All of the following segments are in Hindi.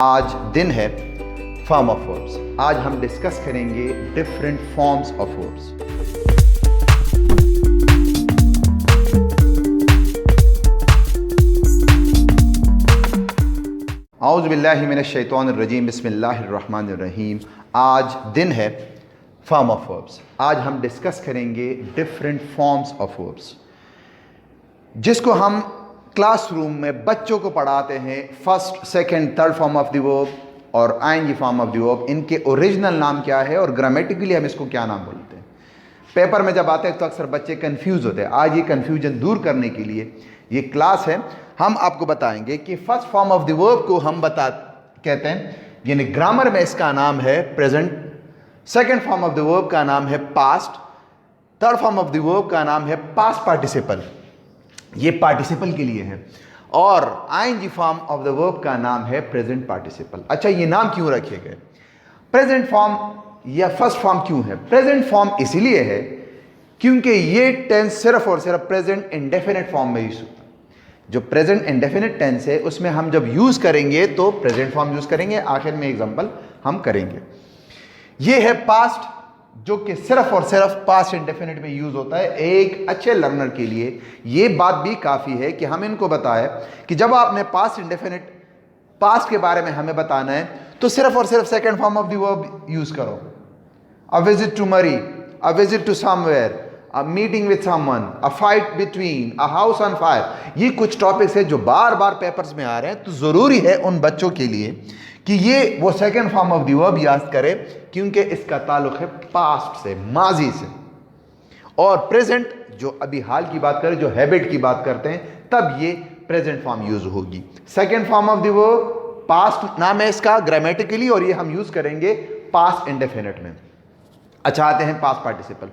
आज दिन है फॉर्म ऑफ वर्ब्स। आज हम डिस्कस करेंगे डिफरेंट फॉर्म्स ऑफ वर्ब्स। औज़ु बिल्लाहि मिनश शैतानिर रजीम, बिस्मिल्लाहिर रहमानिर रहीम। आज दिन है फॉर्म ऑफ वर्ब्स। आज हम डिस्कस करेंगे डिफरेंट फॉर्म्स ऑफ वर्ब्स, जिसको हम क्लासरूम में बच्चों को पढ़ाते हैं। First, second, third form of the verb और ING form of the verb. इनके ओरिजिनल नाम क्या है और ग्रामेटिकली हम इसको क्या नाम बोलते हैं। पेपर में जब आते हैं तो अक्सर बच्चे कंफ्यूज होते हैं। आज ये कंफ्यूजन दूर करने के लिए ये क्लास है। हम आपको बताएंगे कि first form of the verb को हम कहते हैं, यानी ग्रामर में इसका नाम है present. Second form of the verb का नाम है past. Third form of the verb का नाम है पास्ट पार्टिसिपल, ये पार्टिसिपल के लिए है। और ING form of the verb का नाम है प्रेजेंट पार्टिसिपल। अच्छा, ये नाम क्यों रखे गए? प्रेजेंट फॉर्म या फर्स्ट फॉर्म क्यों है? प्रेजेंट फॉर्म इसलिए है क्योंकि ये टेंस सिर्फ और सिर्फ प्रेजेंट इंडेफिनिट फॉर्म में यूज होता है। जो प्रेजेंट इंडेफिनिट टेंस है उसमें हम जब यूज करेंगे तो प्रेजेंट फॉर्म यूज करेंगे। आखिर में एग्जांपल हम करेंगे। ये है पास्ट, जो कि सिर्फ और सिर्फ पास्ट इंडेफिनिट में यूज होता है। एक अच्छे लर्नर के लिए ये बात भी काफ़ी है कि हम इनको बताएं कि जब आपने पास्ट इंडेफिनिट पास्ट के बारे में हमें बताना है तो सिर्फ और सिर्फ second form of the verb use करो। A visit to Murree, a visit to somewhere, a meeting with someone, a fight between, a house on fire. ये कुछ टॉपिक्स है जो बार बार पेपर्स में आ रहे हैं, तो ज़रूरी है उन बच्चों के लिए कि ये वो second form of the verb याद करें, क्योंकि इसका ताल्लुक है पास्ट से, माजी से। और प्रेजेंट, जो अभी हाल की बात करें, जो हैबिट की बात करते हैं, तब ये प्रेजेंट फॉर्म यूज होगी। Second form of the verb past नाम है इसका ग्रामेटिकली, और ये हम यूज करेंगे पास्ट इंडेफिनिट में। अच्छा, आते हैं पास्ट पार्टिसिपल।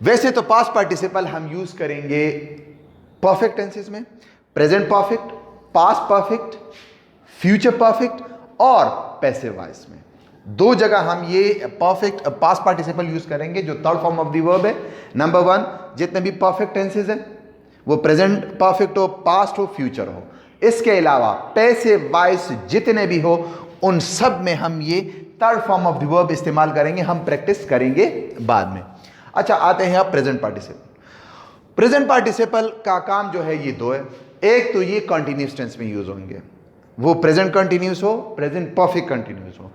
वैसे तो पास्ट पार्टिसिपल हम यूज करेंगे परफेक्ट टेंसेस में, present perfect, past perfect, future perfect और पैसिव वॉइस में। दो जगह हम ये परफेक्ट पास्ट पार्टिसिपल यूज करेंगे, जो third form of the verb है। नंबर वन, जितने भी परफेक्ट टेंसेस हैं वो प्रेजेंट परफेक्ट हो, पास्ट हो, फ्यूचर हो। इसके अलावा पैसिव वॉइस जितने भी हो, उन सब में हम ये third form of the verb इस्तेमाल करेंगे। हम प्रैक्टिस करेंगे बाद में। अच्छा, आते हैं अब प्रेजेंट पार्टिसिपल। प्रेजेंट पार्टिसिपल का काम जो है ये दो है। एक तो ये कंटिन्यूस टेंस में यूज होंगे, वो प्रेजेंट कंटिन्यूस हो, प्रेजेंट परफेक्ट कंटिन्यूस हो,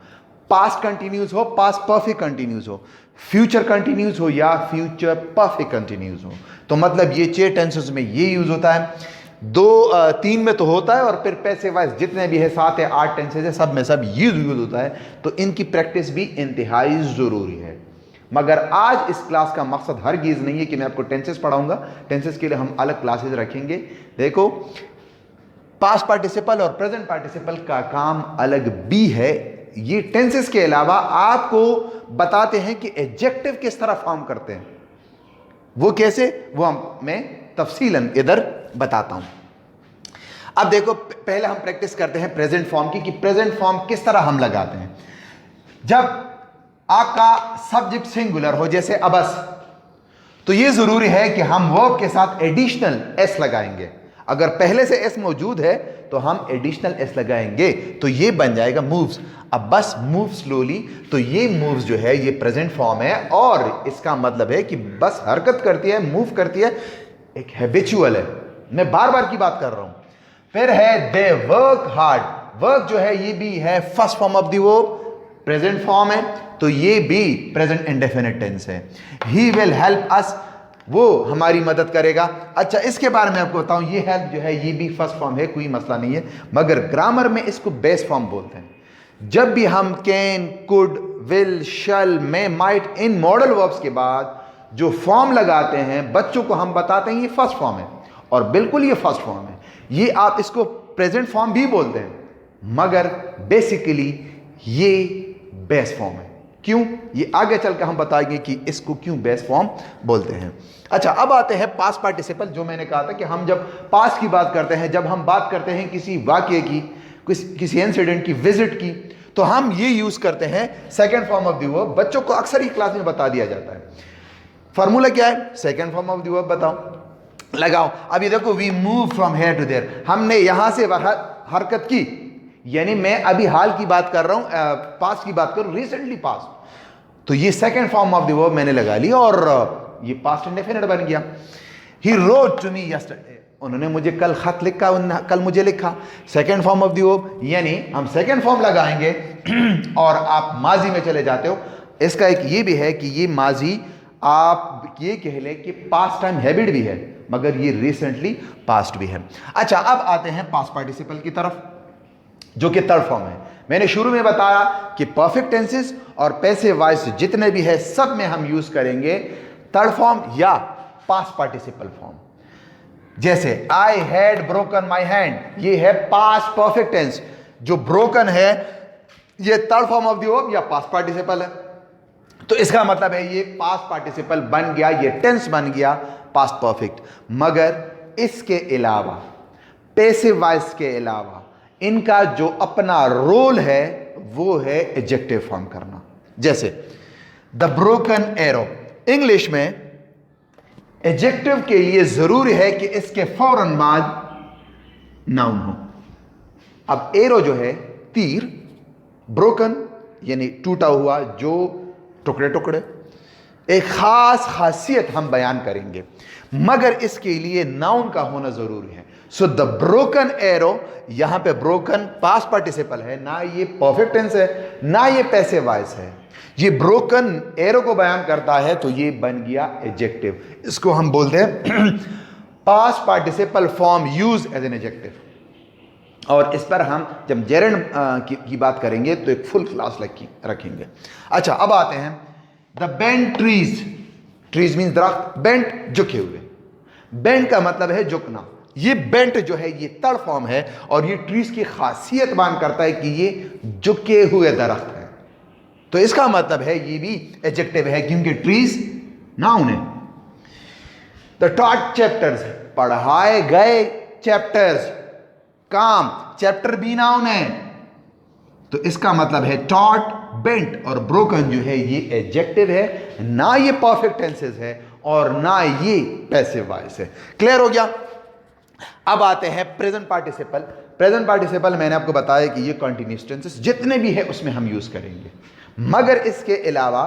पास्ट कंटिन्यूस हो, पास्ट परफेक्ट कंटिन्यूस हो, फ्यूचर कंटिन्यूस हो या फ्यूचर परफेक्ट कंटिन्यूस हो। तो मतलब ये 6 टेंसेस में ये यूज होता है। 3 में तो होता है, और फिर पैसिव वॉइस जितने भी है 7 या 8 टेंसेस है, सब में सब यूज होता है। तो इनकी प्रैक्टिस भी इंतहाई जरूरी है। मगर आज इस क्लास का मकसद हरगिज नहीं है कि मैं आपको टेंसेस पढ़ाऊंगा। टेंसेस के लिए हम अलग क्लासेस रखेंगे। देखो, पास्ट पार्टिसिपल और प्रेजेंट पार्टिसिपल का काम अलग भी है। ये टेंसेस के अलावा आपको बताते हैं कि एडजेक्टिव किस तरह फॉर्म करते हैं, वो कैसे, वो मैं तफसीलन इधर बताता हूं। अब देखो, पहले हम प्रैक्टिस करते हैं प्रेजेंट फॉर्म की, कि प्रेजेंट फॉर्म किस तरह हम लगाते हैं। जब आपका सब्जेक्ट सिंगुलर हो, जैसे अबस, तो यह जरूरी है कि हम वर्ब के साथ एडिशनल एस लगाएंगे। अगर पहले से एस मौजूद है तो हम एडिशनल एस लगाएंगे, तो ये बन जाएगा मूव्स। अब बस मूव स्लोली, तो ये मूव्स जो है ये प्रेजेंट फॉर्म है, और इसका मतलब है कि बस हरकत करती है, मूव करती है, एक हैबिचुअल है। मैं बार बार की बात कर रहा हूं। फिर है दे वर्क हार्ड। वर्क जो है ये भी है first form of the verb, present form है, तो ये भी प्रेजेंट इंडेफिनिट टेंस है। ही विल हेल्प अस, वो हमारी मदद करेगा। अच्छा, इसके बारे में आपको बताऊं, ये हेल्प जो है ये भी फर्स्ट फॉर्म है, कोई मसला नहीं है, मगर ग्रामर में इसको बेस फॉर्म बोलते हैं। जब भी हम can, could, will, shall, may, might, इन मॉडल वर्ब्स के बाद जो फॉर्म लगाते हैं, बच्चों को हम बताते हैं ये फर्स्ट फॉर्म है, और बिल्कुल ये फर्स्ट फॉर्म है। ये आप इसको प्रेजेंट फॉर्म भी बोलते हैं, मगर बेसिकली ये बेस फॉर्म है। क्यों? ये आगे चलकर हम बताएंगे कि इसको क्यों बेस फॉर्म बोलते हैं। अच्छा, अब आते हैं पास्ट पार्टिसिपल। जो मैंने कहा था कि हम जब पास्ट की बात करते हैं, जब हम बात करते हैं किसी वाक्य की, किसी इंसिडेंट की, विजिट की, तो हम ये यूज करते हैं second form of the verb. बच्चों को अक्सर ही क्लास में बता दिया जाता है। फॉर्मूला क्या है? Second form of the verb बताओ, लगाओ। अभी देखो, we move from here to there, हमने यहां से हरकत की, यानी मैं अभी हाल की बात कर रहा हूं, पास्ट की बात कर रहा हूं, रिसेंटली पास्ट, तो ये second form of the verb मैंने लगा लिया और ये पास्ट इंडेफिनिट बन गया। He wrote to me yesterday, उन्होंने मुझे कल खत लिखा, कल मुझे लिखा, second form of the verb, यानी हम सेकेंड फॉर्म लगाएंगे और आप माजी में चले जाते हो। इसका एक ये भी है कि ये माजी आप ये कह लें कि पास्ट टाइम हैबिट भी है, मगर ये रिसेंटली पास्ट भी है। अच्छा, अब आते हैं पास्ट पार्टिसिपल की तरफ, जो कि थर्ड फॉर्म है। मैंने शुरू में बताया कि परफेक्ट टेंसेस और पैसिव वॉइस जितने भी है सब में हम यूज करेंगे थर्ड फॉर्म या पास्ट पार्टिसिपल फॉर्म। जैसे I had broken my hand, ये है पास्ट परफेक्ट टेंस, जो ब्रोकन है ये third form of the verb या पास्ट पार्टिसिपल है। तो इसका मतलब है ये पास्ट पार्टिसिपल बन गया, ये टेंस बन गया पास्ट परफेक्ट। मगर इसके अलावा पैसिव वॉइस के अलावा इनका जो अपना रोल है वो है एडजेक्टिव फॉर्म करना। जैसे द ब्रोकन एरो, इंग्लिश में एडजेक्टिव के लिए जरूरी है कि इसके फौरन बाद नाउन हो। अब एरो जो है तीर, ब्रोकन यानी टूटा हुआ, जो टुकड़े टुकड़े, एक खास खासियत हम बयान करेंगे, मगर इसके लिए नाउन का होना जरूरी है। सो द ब्रोकन एरो, यहां पे ब्रोकन पास्ट पार्टिसिपल है, ना ये परफेक्ट टेंस है ना ये पैसिव वॉइस है, ये ब्रोकन एरो को बयान करता है, तो ये बन गया एडजेक्टिव। इसको हम बोलते हैं past participle form use as an adjective. और इस पर हम जब जेरेंड की बात करेंगे तो एक फुल क्लास रखेंगे। अच्छा, अब आते हैं the bent trees, trees means दरख्त, बेंट झुके हुए, बेंट का मतलब है झुकना। ये बेंट जो है ये थर्ड फॉर्म है और ये ट्रीज की खासियत बयान करता है कि ये झुके हुए दरख्त है, तो इसका मतलब है ये भी एडजेक्टिव है क्योंकि ट्रीज नाउन है। द टॉट चैप्टर्स, पढ़ाए गए चैप्टर्स, काम, चैप्टर भी नाउन है, तो इसका मतलब है टॉट, बेंट और ब्रोकन जो है ये एडजेक्टिव है, ना ये परफेक्ट टेंसेस है और ना ये पैसिव वॉइस है। क्लियर हो गया? अब आते हैं प्रेजेंट पार्टिसिपल। प्रेजेंट पार्टिसिपल मैंने आपको बताया कि ये कंटीन्यूअस टेंसेस जितने भी है उसमें हम यूज करेंगे, मगर इसके अलावा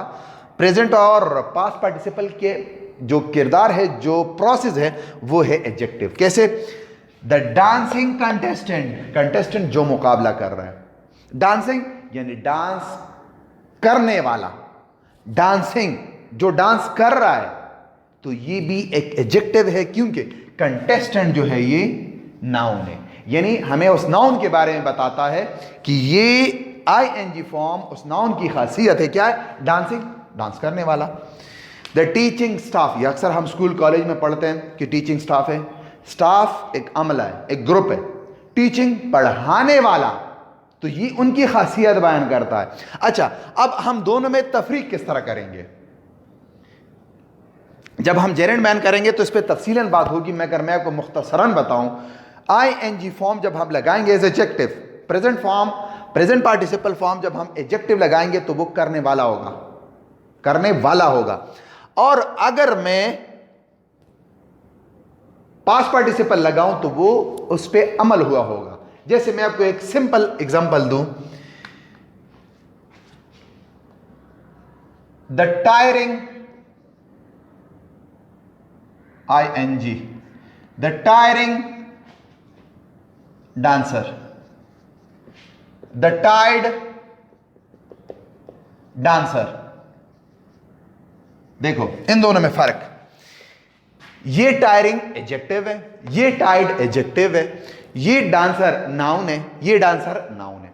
प्रेजेंट और पास्ट पार्टिसिपल के जो किरदार है, जो प्रोसेस है, वो है एडजेक्टिव। कैसे? द डांसिंग कंटेस्टेंट, कंटेस्टेंट जो मुकाबला कर रहा है, डांसिंग यानी डांस करने वाला, डांसिंग जो डांस कर रहा है, तो ये भी एक एडजेक्टिव है क्योंकि कंटेस्टेंट जो है ये नाउन है, यानी हमें उस नाउन के बारे में बताता है कि ये आईएनजी फॉर्म उस नाउन की खासियत है। क्या है? डांसिंग, डांस करने वाला। द टीचिंग स्टाफ, ये अक्सर हम स्कूल कॉलेज में पढ़ते हैं कि टीचिंग स्टाफ है। स्टाफ एक अमला है, एक ग्रुप है, टीचिंग पढ़ाने वाला, तो ये उनकी खासियत बयान करता है। अच्छा, अब हम दोनों में तफरीक किस तरह करेंगे? जब हम जेरेंड बयान करेंगे तो इस पर तफसीलन बात होगी, मगर मैं आपको मुख्तसरन बताऊं, आईएनजी फॉर्म जब हम लगाएंगे as adjective, present form, present participle form जब हम एडजेक्टिव लगाएंगे तो वो करने वाला होगा, करने वाला होगा। और अगर मैं पास्ट पार्टिसिपल लगाऊं तो वो उस पर अमल हुआ होगा। जैसे मैं आपको एक सिंपल एग्जांपल दूं, the tiring, ING, the tiring dancer, the टाइड डांसर। देखो इन दोनों में फर्क, ये टायरिंग एडजेक्टिव है, ये टाइड एडजेक्टिव है, ये डांसर नाउन है, ये डांसर नाउन है।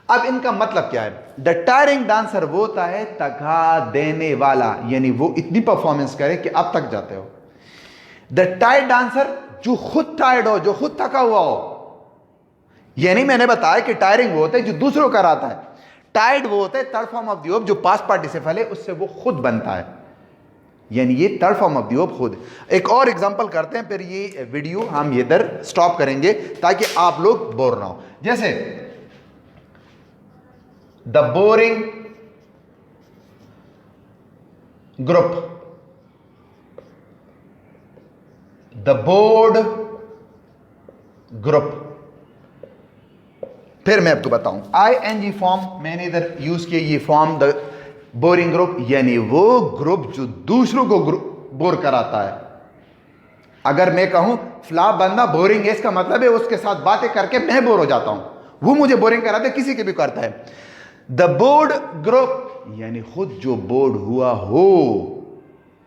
अब इनका मतलब क्या है? द टायरिंग डांसर वो होता है थका देने वाला, यानी वो इतनी परफॉर्मेंस करे कि आप थक जाते हो। द टायर्ड डांसर जो खुद टायर्ड हो, जो खुद थका हुआ हो, यानी मैंने बताया कि टायरिंग वो होता है जो दूसरों कराता है, टायर्ड वो होता है third form of the verb जो पास्ट पार्टिसिपल है उससे वो खुद बनता है, यानी ये third form of the verb खुद। एक और एग्जांपल करते हैं, फिर ये वीडियो हम इधर स्टॉप करेंगे ताकि आप लोग बोर ना हो। जैसे the boring group, the board group, फिर मैं आपको बताऊं ING फॉर्म मैंने इधर यूज किया, ये फॉर्म द बोरिंग ग्रुप, यानी वो ग्रुप जो दूसरों को बोर कराता है। अगर मैं कहूं फला बंदा बोरिंग है, इसका मतलब है उसके साथ बातें करके मैं बोर हो जाता हूं, वो मुझे बोरिंग कराता है, किसी के भी करता है। द बोर्ड ग्रुप यानी खुद जो बोर्ड हुआ हो।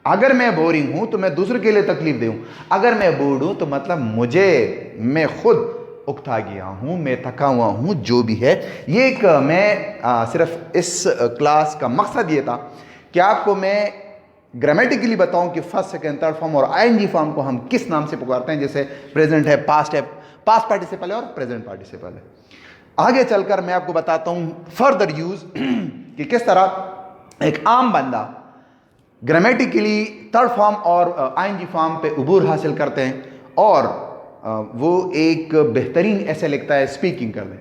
अगर मैं बोरिंग हूं तो मैं दूसरे के लिए तकलीफ दूं, अगर मैं बोर्ड हूं तो मतलब मैं खुद उकता गया हूं, मैं थका हुआ हूं, जो भी है। ये एक मैं सिर्फ इस क्लास का मकसद ये था कि आपको मैं ग्रामेटिकली बताऊं कि फर्स्ट सेकंड थर्ड फॉर्म और ING फॉर्म को हम किस नाम से पुकारते हैं। जैसे प्रेजेंट है, पास्ट पार्टिसिपल है और प्रेजेंट पार्टिसिपल है। आगे चलकर मैं आपको बताता हूं फर्दर यूज कि किस तरह एक आम बंदा ग्रामेटिकली थर्ड फॉर्म और ING फॉर्म पे उबूर हासिल करते हैं और वो एक बेहतरीन ऐसे लिखता है स्पीकिंग कर दे।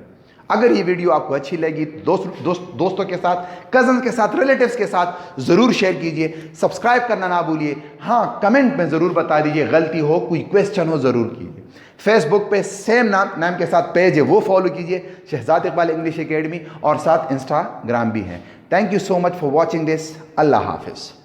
अगर ये वीडियो आपको अच्छी लगी दोस्तों के साथ, कजन के साथ, रिलेटिव्स के साथ ज़रूर शेयर कीजिए। सब्सक्राइब करना ना भूलिए। हाँ, कमेंट में ज़रूर बता दीजिए, गलती हो, कोई क्वेश्चन हो, ज़रूर कीजिए। फेसबुक पे सेम नाम के साथ पेज है, वो फॉलो कीजिए, शहजाद इकबाल इंग्लिश एकेडमी, और साथ इंस्टाग्राम भी है। Thank you so much for watching this. अल्लाह हाफिज़।